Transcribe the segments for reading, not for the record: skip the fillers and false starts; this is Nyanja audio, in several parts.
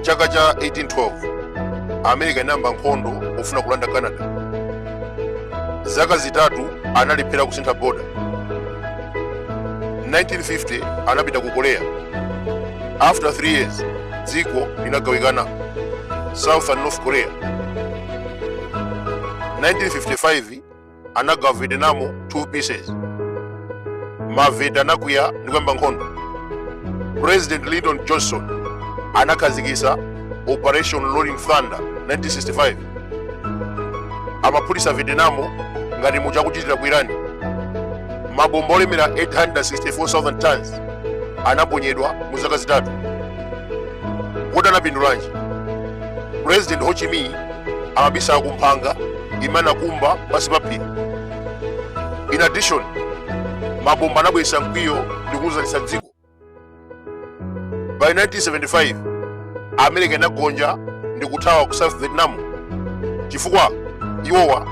Chaka cha 1812 America inayamba nkhondo ofuna kulanda Canada. Zaka zitatu analiphera kusintha border. 1950 anapita ku Korea. After 3 years dziko linagawikana South and North Korea. 1955 anagawa Vietnam 2 pieces. Maveta anakuya ndikwamba nkhondo. President Lyndon Johnson anakazikisa Operation Rolling Thunder 1965. Amapulisa Vietnam ngati muja kuchitira ku Iran. Mabomba olemera 864,000 tons anaponyedwa mu zaka zitatu. Kodi anapindulanji? President Ho Chi Minh amabisa kumphanga imana kumba pasi pa phiri. In addition, mabomba anabwesa mkwiyo ndi kuzalisa dziko. By 1975 America inagonja ndi kuthawa ku South Vietnam chifukwa iwowa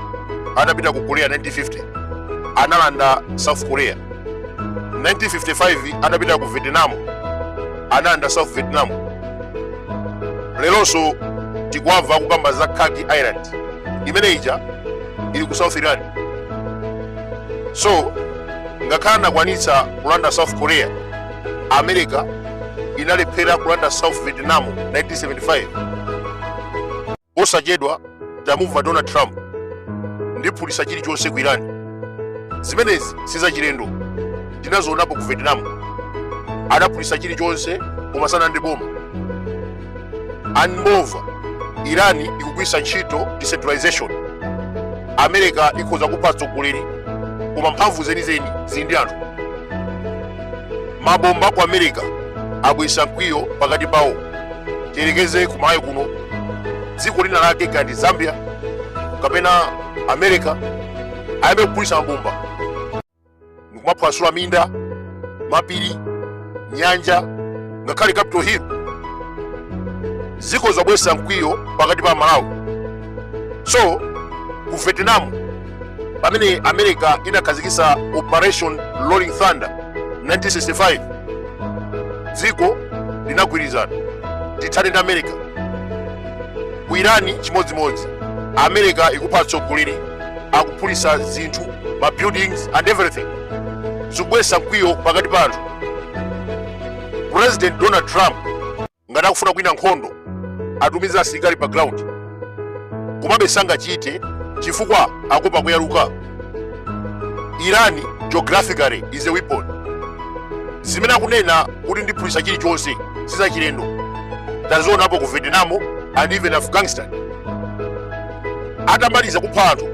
anapita ku Korea 1950 analanda South Korea. 1955 anapita ku Vietnam analanda South Vietnam. Leronso tikwamva kukamba za Kaki Island imene ija ili ku South Iran. So ngakhala nakwanitsa kulanda South Korea, America inalephera kulanda South Vietnam 1975. Osachedwa tamumva Donald Trump ndiphulisa chilichonse ku Iran. Zimenezi sizachilendo tinazoonapo ku Vietnam. Adaphulisa chilichonse kumasana ndi bomba. And moreover, Iran ikugwisa ntchito decentralization. America ikhoza kupha atsogoleri koma mphamvu zenizeni zili ndi anthu. Mabomba ku America abwisa mkwiyo pakati pawo. Tiyerekeze kumayo kuno dziko lina lake ngati Zambia kapena America ayambe kupulisa mabomba ndikumaphwasula minda, mapiri, nyanja ngakhale Capitol Hill. Ziko zabwesa mkwiyo pakati pa Malawi. So ku Vietnam pamene America inakhazikisa Operation Rolling Thunder 1965 dziko linagwirizana tithane ndi America. Ku Irani chimodzimodzi America ikupha atsogoleri akuphulisa zinthu, ma buildings and everything. Zikubwesa mkwiyo pakati pa anthu. President Donald Trump ngati akufuna kuwina nkhondo atumiza asilikali pa ground, komabe sangachite chifukwa akupa kuyaluka. Iran geographically is a weapon. Zimene akunena kuti ndiphulisa chilichonse sizachilendo tazionapo ku Vietnam and even Afghanistan. Atamaliza kupha anthu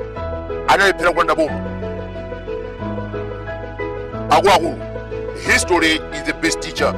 analephera kulanda bomba. Akuluakulu, history is the best teacher.